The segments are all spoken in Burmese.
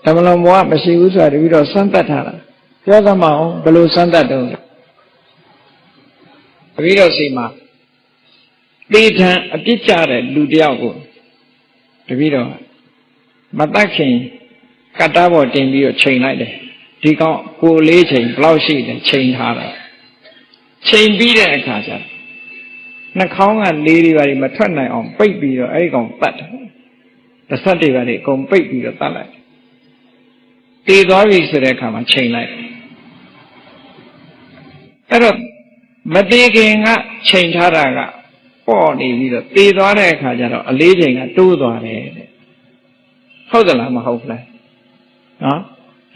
Tamalon wa Mashiusa, the widow Santa. Yadamao, below Santa Don. A widow Sima. Later, a picture Ludiago. The widow Mataki Katabo Timbio chain like that. Take out go later, blouse sheet and chain harder. Chain beat a casa. Nakong and lady very maternal on baby or egg on butt. The Sunday very come baby or talent. They always say come and chain like. But they can change harder. Or either they don't have a lady and two dollars. How the lama hopefully? Huh?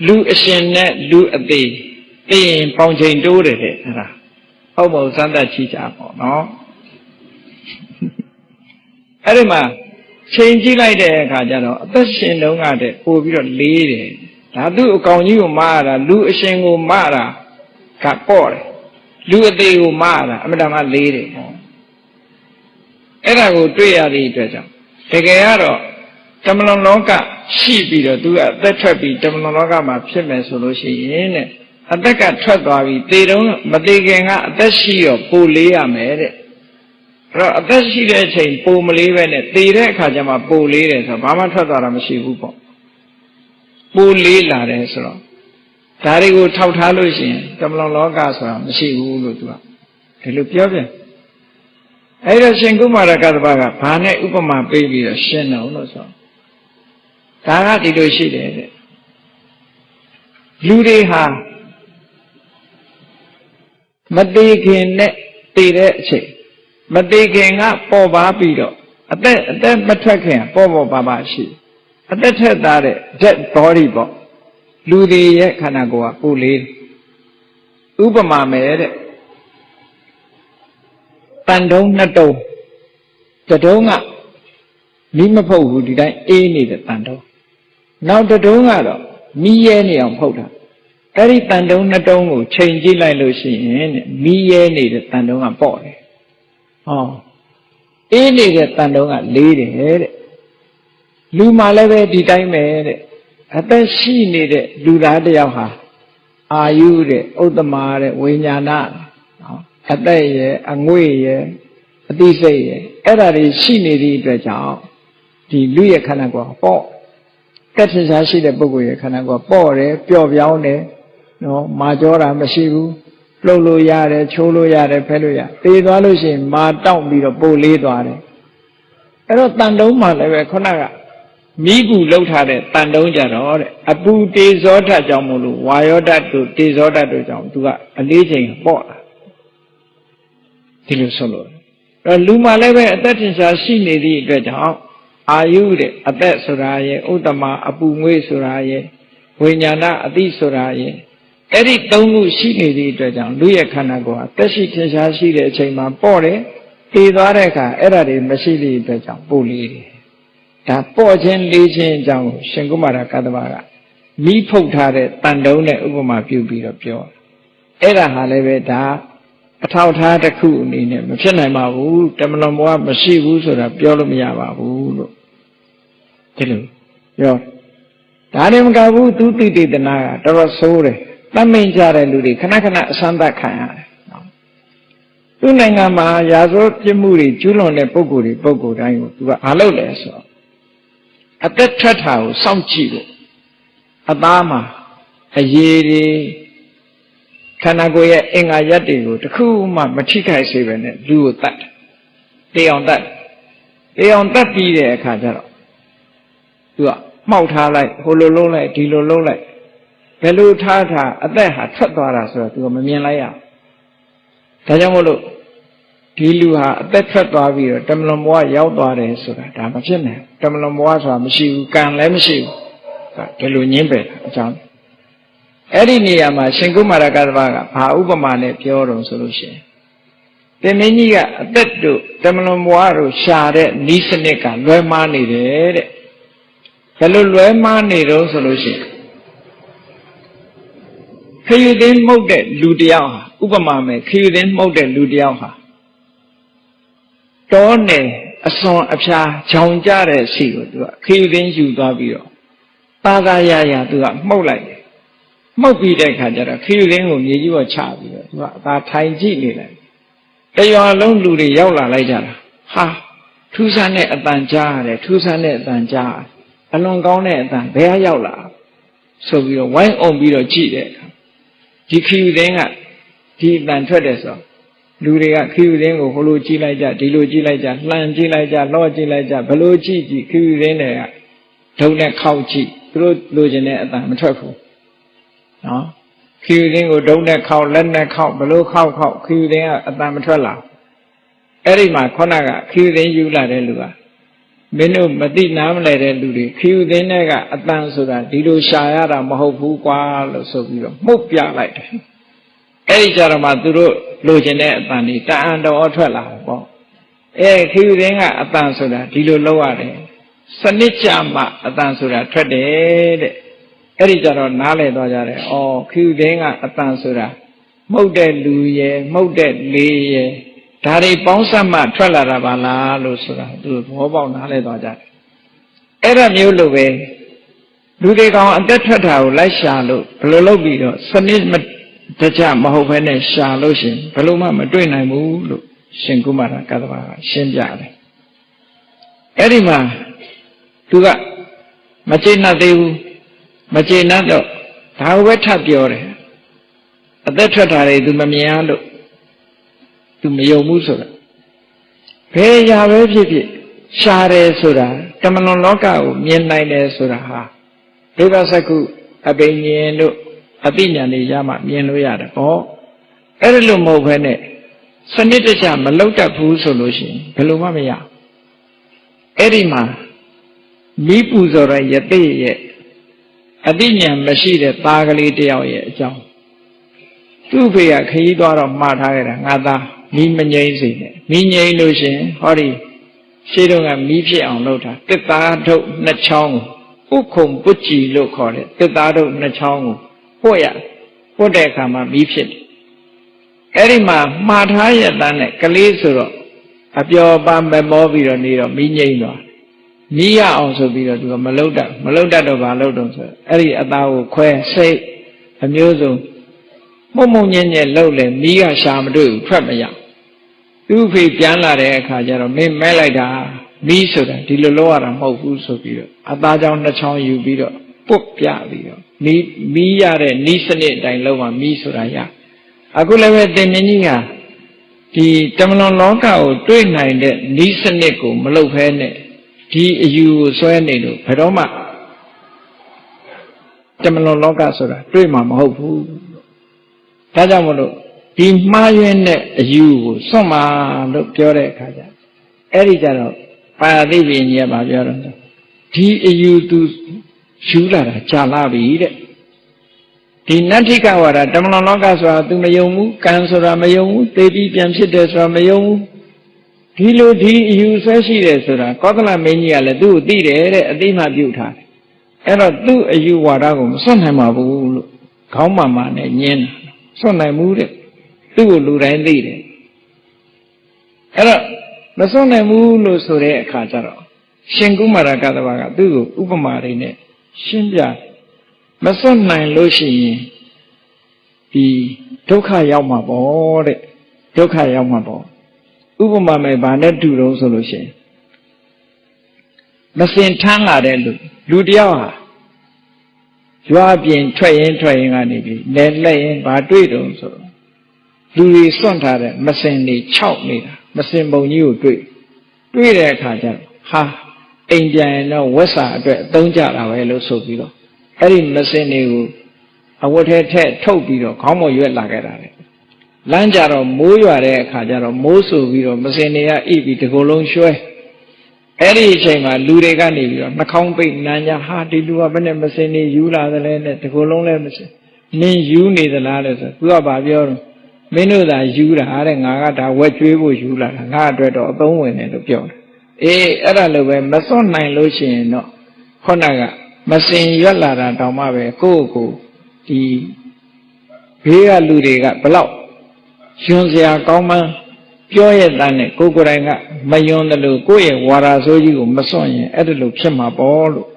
Lu a shin net, lu a day. They ain't pounding do it. Almost under teach up, no? Arima, changing like that, Kajano, a person don't have it, who will lead it. Now do call you Mara, lu a shingle Mara, Capore, lu a day Mara, Madame a lady. And I will do a treasure. Take a arrow. Tamalon Longa, she be the do at that trappi, Tamalonga, my payment solution. At that cat trap, they don't, but they can at that she or Polia made it. At that she they say, Po Malivan, they rekajama Po ladies of Mama Tadara Mashibu. Po Lila, that's all. Tari would tout hallucin, Tamalon Longa, Mashibu. They look young. I don't think Gumara Pane Upama baby or Shen also. Tara did she did. Lude ha Madikin net tea, Madikin up for Babido. At that Matakan, Bobo Babashi. At that head that dead body box. Lude yet Kanagoa, Uli Upama made it. Tandong Nato. The Donga Limapo who did I any the Tando. Now the Donga, me any on Pota. Very Tandong Natongo, changing like Lucian, me any the Tandonga boy. Oh, any the Tandonga lady. Luma leve did I made it. At that she needed Lula de Yaha. Are you the Odamare, Winyana? At day, and way, a day, every she needed the job. The Luya Canagua, Paul. That is I see the Boguya Canagua, Paul, Pure Vione, no, Majora Mashiru, Lolo Yare, Cholo Yare, Peluya. They always in Ma down be the Bole Dware. I don't Tandoma, like Conaga. Migu looked at it, Tandonja, a boo desota Jamulu, Wyoda to desota to Jam, to a leading board. Solo. Luma leve that is a scenery dredge. Are you the at that Soraye, Utama, Abumwe Soraye, Winyana, Adi Soraye? Eric Domu scenery dredge, Luya Kanagoa, Tashi Tashi, the Chema Bore, Tidareka, Erade, Masili dredge, Bully. That Portion Legion Jang, Shangumara Kadavara. Me poked her at Tandone Ubama Pubi of Pure. Era Haleveta. A tout had a cool in him. Chenama, Tamalama, Mashibu, or a Piolomia, who. Tilu. Yo. Tanim Gabu, two did the Naya, there was sorry. That means that I ludi, Kanakana Santa Kaya. Tunangama, Yazo, Jimuri, Julon, and Poguri, Pogo, hello there, so. At that church house, some chivo. Adama, a yeri. Kanagoya Enga Yadigo, the Kuma Machika Seven, do that. They on that. They on that be there, Kajaro. You are Mauta like, Hololo like, Dilolo like. Pelu Tata, at that had Tatara, so to a Mamialaya. Tajamolo, Tiluha, at that Tatavi, Tamlamwa Yaudare, so that I'm a chin. Tamlamwa, Mashu, can let me see. Telu Nimbe, John. Every near my single Maragavaga, Paubamane, Pure solution. The Minia, that do, Tamalumwaru, Shade, Nisanica, Lemani, Hello, Lemani, solution. Can you then mold that Ludiaha, Ubamame, can you then mold that Ludiaha? Donne, a song of Cha, Chonjare, see, can you then you Davio? သာသာရသူကမှုတ်လိုက်မှုတ်ပြီးတဲ့အခါကျတော့ခီးရင်းကိုမြေကြီးပေါ်ချပြီးတော့သူကအသာထိုင်ကြည့်နေလိုက်တရွာလုံးလူတွေရောက်လာလိုက်ကြတာဟာထူးဆန်းတဲ့အတန်ကြားရတယ်ထူးဆန်းတဲ့အတန်ကြားအလွန်ကောင်းတဲ့အတန်ဘယ်ကရောက်လာဆိုပြီးတော့ဝိုင်းအောင်ပြီးတော့ကြည့်တဲ့အခါဒီခီးရင်းကဒီအတန်ထွက်တယ်ဆိုလူတွေကခီးရင်းကိုဟိုလိုကြည့်လိုက်ကြဒီလိုကြည့်လိုက်ကြလှန်ကြည့်လိုက်ကြလော့ကြည့်လိုက်ကြဘလို့ကြည့်ကြည့်ခီးရင်းတွေကဒုံနဲ့ခောက်ကြည့်သူတို့လိုချင်တဲ့အတန်မထွက်ဘူးနော်ခီးရင်းကိုဒုံနဲ့ခောက်လက်နဲ့ခောက်ဘလို့ခောက်ခီးရင်းကအတန်မထွက်လာအဲ့ဒီမှာခေါကခီးရင်းယူလာတဲ့လူကမင်းတို့မသိနားမလဲတဲ့လူတွေခီးရင်းတွေကအတန်ဆိုတာဒီလိုရှာရတာမဟုတ်ဘူးကွာလို့ဆိုပြီးတော့မှုတ်ပြလိုက်တယ်အဲ့ဒီကြတော့မှသူတို့လိုချင်တဲ့အတန်တွေတအံတော်ထွက်လာပေါ့ခီးရင်းကအတန်ဆိုတာဒီလိုလောက်ရတယ်စနစ်ကြမှအတန်ဆိုတာထွက်တယ်တဲ့အဲ့ဒီကြတော့နားလည်သွားကြတယ်။ခီးရင်းကအတန်ဆိုတာမှုတ်တဲ့လူရဲ့မှုတ်တဲ့လေရဲ့ဒါတွေပေါင်းစပ်မှထွက်လာတာပါလားလို့ဆိုတာသူဘောပေါက်နားလည်သွားကြတယ်။အဲ့ဒါမျိုးလိုပဲလူတွေကောင်အသက်ထွက်တာကိုလိုက်ရှာလို့ဘယ်လိုလုပ်ပြီးတော့စနစ်တကျမဟုတ်ဘဲနဲ့ရှာလို့ရှင်ဘယ်လိုမှမတွေ့နိုင်ဘူးလို့ရှင်ကုမာရကတ္တဗာကရှင်းပြတယ်။အဲ့ဒီမှာသူကမကျေနပ်သေးဘူးမကျေနပ်တော့ဒါကိုပဲထပ်ပြောတယ်အသက်ထွက်တာတွေ तू မမြင်ရလို့ तू မယုံဘူးဆိုတာဘယ်ရာပဲဖြစ်ဖြစ်ရှားတယ်ဆိုတာတမလွန်လောကကိုမြင်နိုင်တယ်ဆိုတာဟာဒုက္ခစက္ခုအပိဉ္ဉ္တို့အသိဉာဏ်တွေရမှမြင်လို့ရတယ်ဟောအဲ့ဒါလို့မဟုတ်ဘဲနဲ့စနစ်တကျမလောက်တတ်ဘူးဆိုလို့ရှိရင်ဘယ်လိုမှမရအဲ့ဒီမှာမိပူဇော်ရယတိရဲ့အသိဉာဏ်မရှိတဲ့သားကလေးတယောက်ရဲ့အကြောင်းသူ့ဖေကခရီးသွားတော့မှားထားခဲ့တာငါသားမိမငြိမ့်စေနဲ့မိငြိမ့်လို့ရှင်ဟောဒီရှေးတုန်းကမိဖြစ်အောင်လုပ်တာတစ်သားထုတ်နှစ်ချောင်းကိုဥခုံပုကြည်လို့ခေါ်တယ်တစ်သားထုတ်နှစ်ချောင်းကိုပို့တဲ့အခါမှာမိဖြစ်တယ်အဲ့ဒီမှာမှားထားရတဲ့နဲ့ကလေးဆိုတော့အပျော်ပါမမောပြီးတော့နေတော့မိငြိမ့်သွားမိရအောင်ဆိုပြီးတော့သူကမလုတ်တတ်တော့ဘာလုတ်တော့ဆိုအဲ့ဒီအသားကိုခွဲစိတ်အမျိုးစုံမုံညံ့ညက်လှုပ်လေမိကရှာမတွေ့ဘူးထွက်မရသူ့ဖေပြန်လာတဲ့အခါကျတော့မင်းမဲလိုက်တာမိဆိုတာဒီလိုလုပ်ရတာမဟုတ်ဘူးဆိုပြီးတော့အသားကြောင့်နှစ်ချောင်းယူပြီးတော့ပုတ်ပြပြီးတော့မိရတဲ့နီးစနစ်အတိုင်းလုပ်မှမိဆိုတာရအခုလည်းပဲတင်မြင့်ကြီးကဒီတမလွန်လောကကိုတွေ့နိုင်တဲ့နီးစနစ်ကိုမလုပ်ဖဲနဲ့ဒီအယူကိုဆွဲနေလို့ဘယ်တော့မှတမလွန်လောကဆိုတာတွေ့မှာမဟုတ်ဘူးဒါကြောင့်မလို့ဒီမှားယွင်းတဲ့အယူကိုစွန့်မှာလို့ပြောတဲ့အခါကျအဲ့ဒီကြတော့ပါဠိပင်ကြီးကပြောတော့ဒီအယူသူယူလာတာကြာလာပြီတဲ့ဒီနတ္ထိကဝါဒတမလွန်လောကဆိုတာ तू မယုံဘူးကံဆိုတာမယုံဘူးသေပြီးပြန်ဖြစ်တယ်ဆိုတာမယုံဘူးဒီလိုဒီအယူဆွဲရှိတယ်ဆိုတာကောသလမင်းကြီးကလည်းသူ့ကိုသိတယ်တဲ့အသိမှပြုထားတယ်အဲ့တော့သူ့အယူဝါဒကိုမစွန့်နိုင်ပါဘူးလို့ခေါင်းမာနဲ့ညင်းတာစွန့်နိုင်မှုတဲ့သူ့ကိုလူတိုင်းသိတယ်အဲ့တော့မစွန့်နိုင်ဘူးလို့ဆိုတဲ့အခါကျတော့ရှင်ကုမာရကတ္တဗာကသူ့ကိုဥပမာတွေနဲ့ရှင်းပြမစွန့်နိုင်လို့ရှိရင်ဒီဒုက္ခရောက်မှာပေါ့တဲ့ဒုက္ခရောက်မှာပေါ့ဥပမာမဲ့ဗာနဲ့တူတော့ဆိုလို့ရှိရင်မစင်ထမ်းလာတဲ့လူတယောက်ဟာရွာပြင်ထွက်ရင်ကနေပြီးလဲလက်ရင်ဗာတွေ့တော့ဆိုတော့လူတွေစွန့်ထားတဲ့မစင်တွေ6နေတာမစင်ပုံကြီးကိုတွေ့တဲ့အခါကျတော့ဟာအိမ်ပြန်ရင်တော့ဝက်စာအတွက်အသုံးကြတာပဲလို့ဆိုပြီးတော့အဲ့ဒီမစင်တွေကိုအဝတ်ထဲထည့်ထုတ်ပြီးတော့ခေါင်းပေါ်ရွက်လာခဲ့တာလေလမ်းကြတော့မိုးရွာတဲ့အခါကျတော့မိုးဆူပြီးတော့မစင်တွေကဣပြီးတကိုယ်လုံးရွှဲအဲ့ဒီအချိန်မှာလူတွေကနေပြီးတော့နှာခေါင်းပိတ်နမ်းကြဟာဒီလူကဘယ်နဲ့မစင်နေယူလာသလဲနဲ့တကိုယ်လုံးလည်းမစင်နင်းယူနေသလားလို့ဆိုသူကဘာပြောတော့မင်းတို့သာယူတာတဲ့ငါကဒါဝက်ကျွေးဖို့ယူလာတာငါအတွက်တော့အသုံးဝင်တယ်လို့ပြောတယ်အေးအဲ့ဒါလိုပဲမစွန့်နိုင်လို့ရှိရင်တော့ခေါနကမစင်ရွက်လာတာတောင်မှပဲကိုယ့်ကိုဒီဘေးကလူတွေကဘလောက်ယွန်းစရာကောင်းမှန်းပြောရတဲ့နဲ့ကိုယ်ကိုယ်တိုင်ကမယွန်းတယ်လို့ကိုယ့်ရဲ့ဝါဒဆိုးကြီးကိုမစွန့်ရင်အဲ့ဒါလိုဖြစ်မှာပေါ့လို့